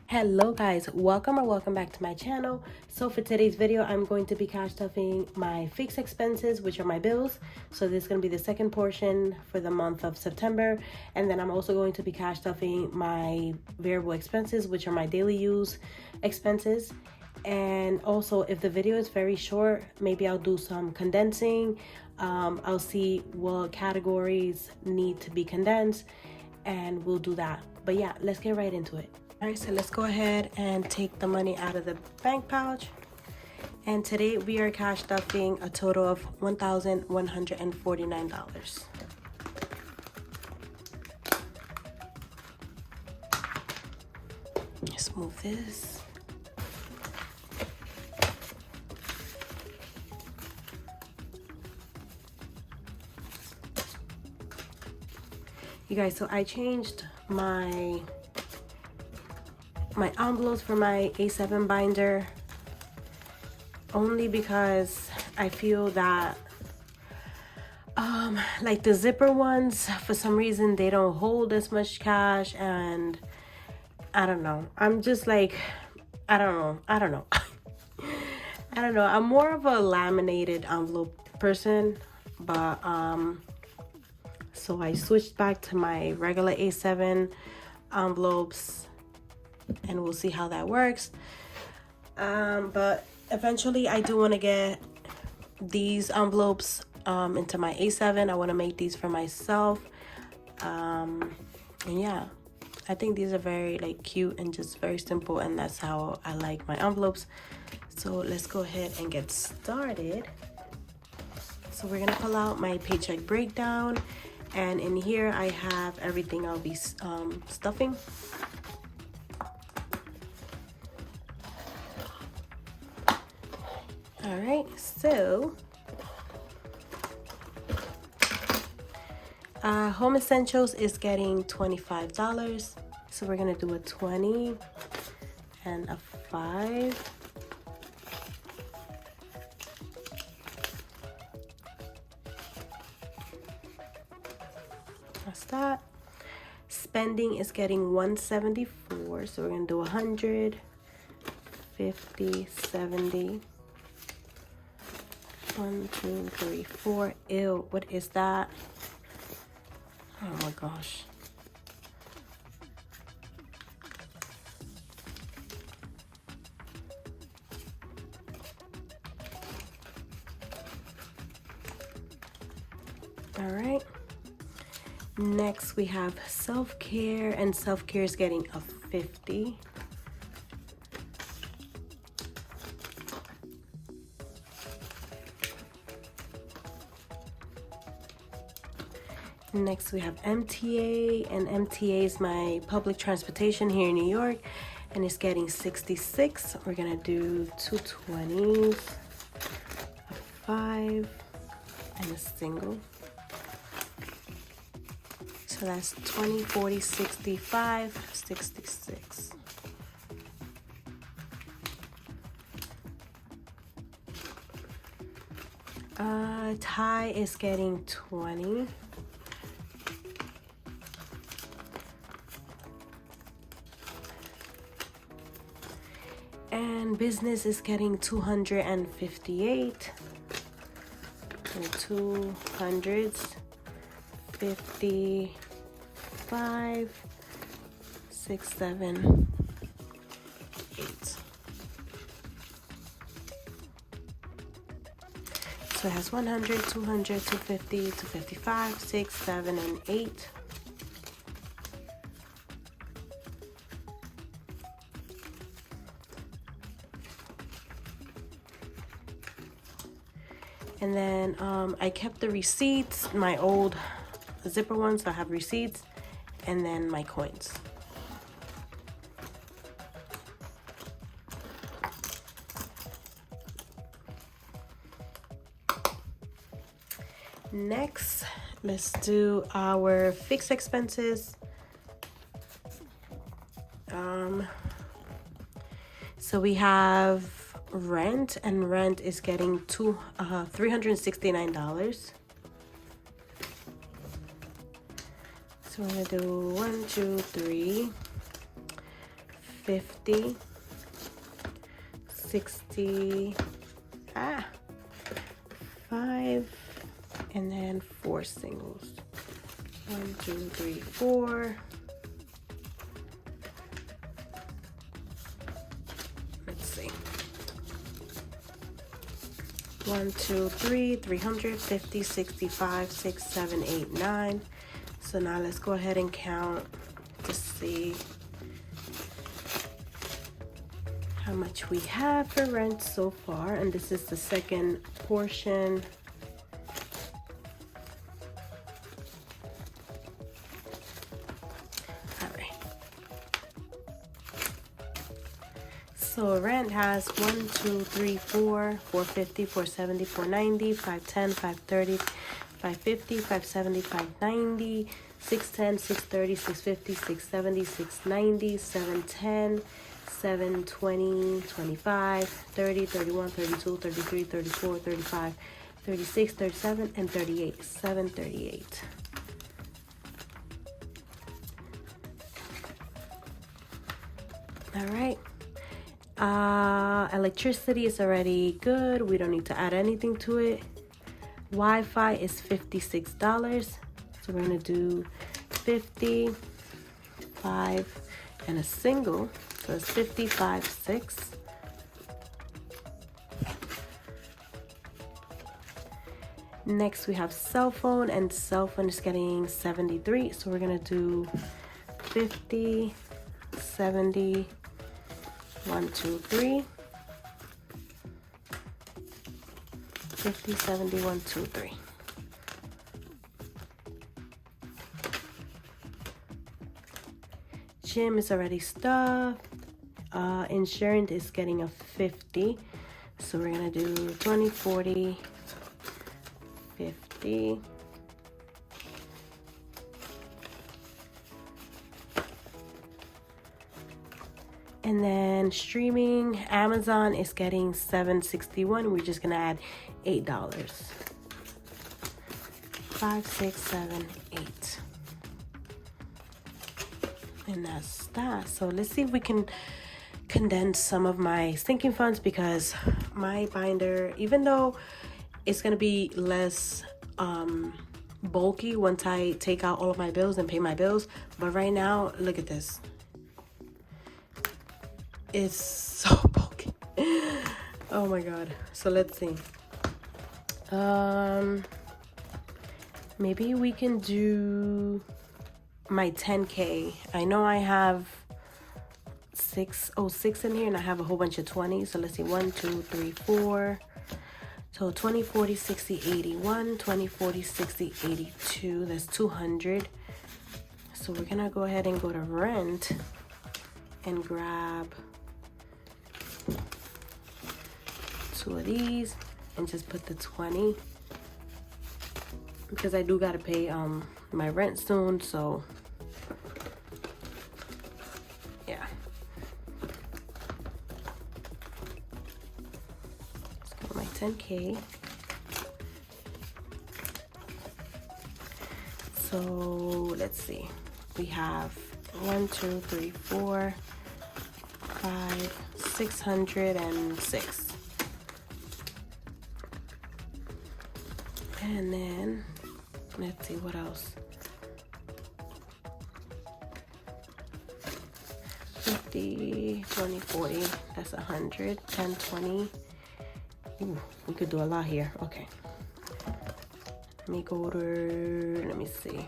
Hello guys, welcome back to my channel. So for today's video, I'm going to be cash stuffing my fixed expenses, which are my bills. So this is going to be the second portion for the month of September, and then I'm also going to be cash stuffing my variable expenses, which are my daily use expenses. And also, if the video is very short, maybe I'll do some condensing. I'll see what categories need to be condensed, and we'll do that. But yeah, let's get right into it. All right, so let's go ahead and take the money out of the bank pouch. And today we are cash stuffing a total of $1,149. Let's move this. You guys, so I changed my envelopes for my A7 binder only because I feel that like the zipper ones, for some reason they don't hold as much cash, and I don't know, I'm just like I don't know I don't know I'm more of a laminated envelope person, but so I switched back to my regular A7 envelopes, and we'll see how that works. But eventually I do want to get these envelopes into my A7. I want to make these for myself, and yeah, I think these are very like cute and just very simple, and that's how I like my envelopes. So let's go ahead and get started. So we're gonna pull out my paycheck breakdown, and in here I have everything I'll be stuffing. All right, so home essentials is getting $25. So we're gonna do a 20 and a 5. That's that. Spending is getting 174. So we're gonna do 100, 50, 70. 1, 2, 3, 4. Ew, what is that? Oh my gosh. All right. Next we have self-care, and self-care is getting a 50. Next we have MTA, and MTA is my public transportation here in New York, and it's getting 66. We're gonna do 2 20s, a 5, and a single. So that's 20, 40, 65, 66. Tie is getting 20. And business is getting 258. And 200s, 55, 6, 7, 8. So it has 100, 200, 250, 255, 6, 7, and 8. And then I kept the receipts, my old zipper ones, so I have receipts, and then my coins. Next, let's do our fixed expenses. So we have rent, and rent is getting $369. So we're gonna do 1, 2, 3, 50, 60, 5, and then 4 singles. 1, 2, 3, 4. Let's see. 1, 2, 3, 350, 65, 6, 7, 8, 9. So now let's go ahead and count to see how much we have for rent so far. And this is the second portion. All right. So rent has 1, 2, 3, 4, 450, 470, 490, 510, 530, 550, 570, 590, 610, 630, 650, 670, 690, 710, 720, 25, 30, 31, 32, 33, 34, 35, 36, 37, and 38. 738. All right. Electricity is already good. We don't need to add anything to it. Wi-Fi is $56. So we're gonna do 50, 5, and a single. So it's 55, 6. Next we have cell phone, and cell phone is getting 73. So we're gonna do 50, 70, 1, 2, 3. 50, 70, 1, 2, 3. Gym is already stuffed. Insurance is getting a 50. So we're gonna do 20, 40, 50. And then streaming, Amazon is getting $7.61. We're just gonna add $8. 5, 6, 7, 8. And that's that. So let's see if we can condense some of my sinking funds, because my binder, even though it's gonna be less bulky once I take out all of my bills and pay my bills, but right now, look at this. It's so bulky. Oh my god. So let's see. Maybe we can do my 10K. I know I have 606 in here, and I have a whole bunch of 20. So let's see. 1, 2, 3, 4. So 20, 40, 60, 81. 20, 40, 60, 82. That's 200. So we're gonna go ahead and go to rent and grab 2 of these and just put the 20, because I do gotta pay my rent soon. So yeah, let's go my 10K. So let's see, we have 1, 2, 3, 4, 5, 606. And then let's see what else. 50, 20, 40, that's 100, 10, 20. Ooh, we could do a lot here. Okay. Let me go to, let me see.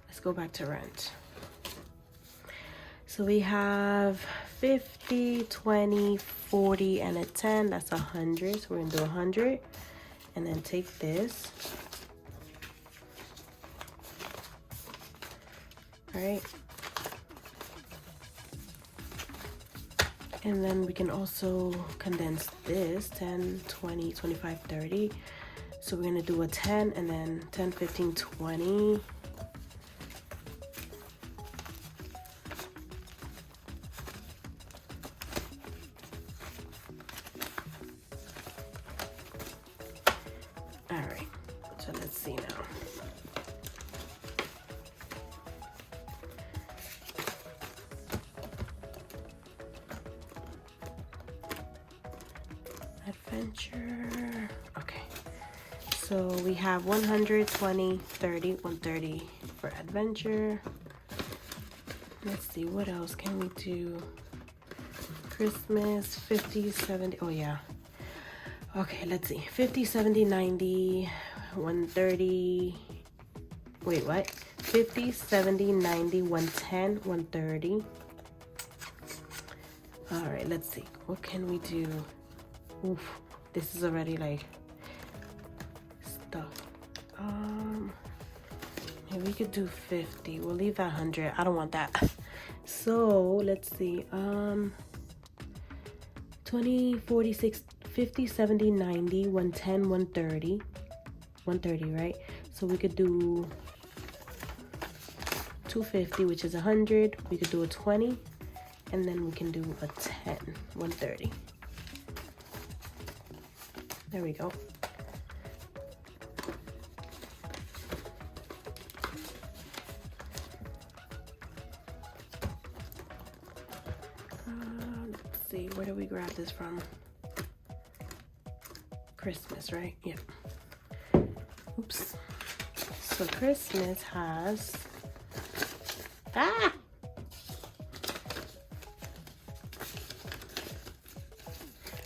Let's go back to rent. So we have 50, 20, 40, and a 10. That's 100. So we're gonna do 100, and then take this. All right. And then we can also condense this 10, 20, 25, 30. So we're gonna do a 10, and then 10, 15, 20. All right, so let's see now. adventure. Okay. So we have 100, 20, 30, 130 for adventure. Let's see, what else can we do? Christmas, 50, 70. Oh, yeah. Okay, let's see. 50, 70, 90, 130. Wait, what? 50, 70, 90, 110, 130. All right, let's see. What can we do? Oof, this is already like stuff. Maybe we could do 50. We'll leave that 100. I don't want that. So let's see. 20, 40, 50, 70, 90, 110, 130. 130, right? So we could do 250, which is 100. We could do a 20, and then we can do a 10, 130. There we go. Let's see, where do we grab this from? Christmas, right? Yeah. Oops. So Christmas has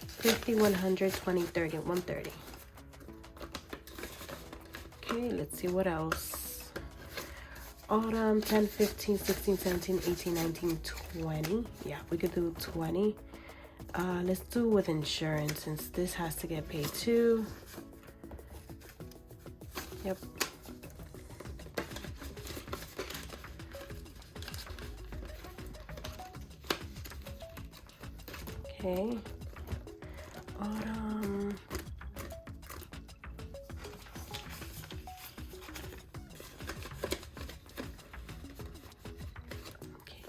50, 100, 20, 30, 130. Okay, let's see what else. Autumn, 10, 15, 16, 17, 18, 19, 20. Yeah, we could do 20. Let's do with insurance since this has to get paid too. Yep. Okay. Autumn.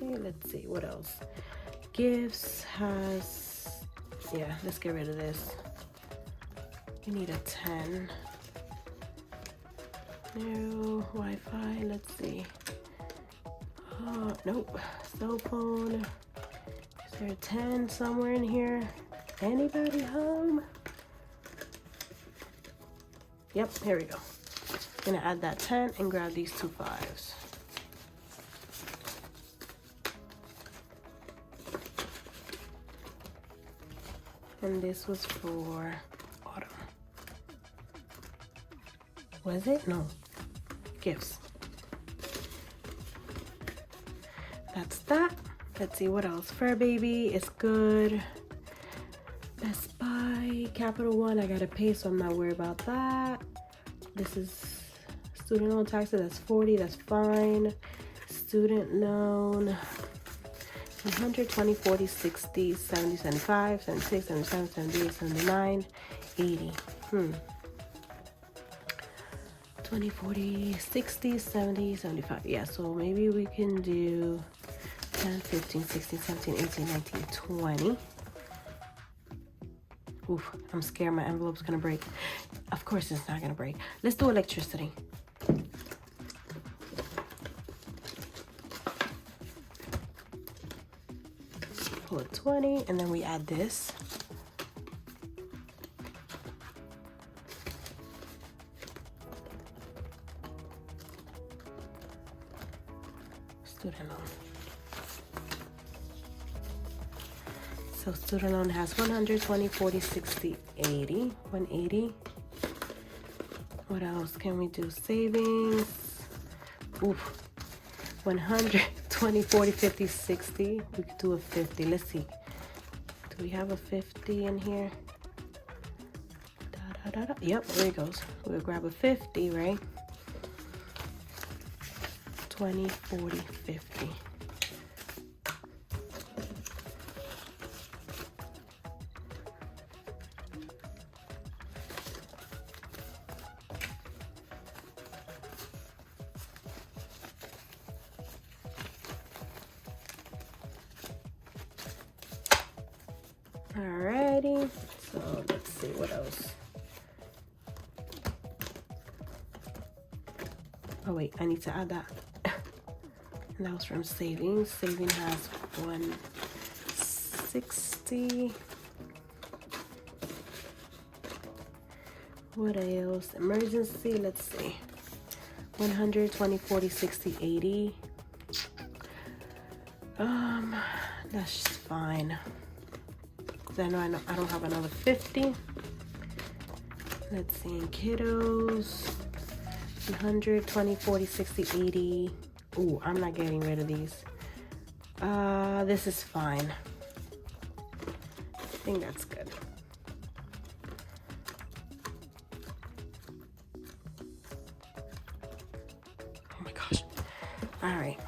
Okay, let's see what else. Gifts has, yeah, let's get rid of this. You need a 10. No Wi-Fi. Let's see. Nope. Cell phone. Is there a 10 somewhere in here? Anybody home? Yep, here we go. Gonna add that 10 and grab these 2 5s. And this was for autumn. Was it? No. Gifts. That's that. Let's see what else. Fur Baby is good. Best Buy, Capital One, I gotta pay, so I'm not worried about that. This is student loan taxes, that's 40, that's fine. Student loan, 100, 20, 40, 60, 70, 75, 76, 77, 78, 79, 80. 20, 40, 60, 70, 75. Yeah, so maybe we can do 10, 15, 16, 17, 18, 19, 20. Oof, I'm scared my envelope's gonna break. Of course it's not gonna break. Let's do electricity. Pull a 20 and then we add this. Student loan. So student loan has 100, 20, 40, 60, 80, 180. What else can we do? Savings. Oof. 100, 20, 40, 50, 60. We could do a 50. Let's see. Do we have a 50 in here? Yep, there it goes. We'll grab a 50, right? 20, 40, 50. Alrighty, so let's see what else. Oh wait, I need to add that. And that was from savings. Saving has 160. What else? Emergency, let's see. 100, 20, 40, 60, 80. That's just fine. I know I don't have another 50. Let's see, in kiddos. 100, 20, 40, 60, 80. Ooh, I'm not getting rid of these. This is fine. I think that's good. Oh my gosh. All right.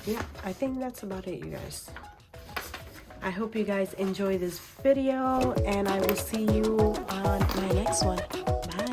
Yeah, I think that's about it, you guys. I hope you guys enjoy this video, and I will see you on my next one. Bye.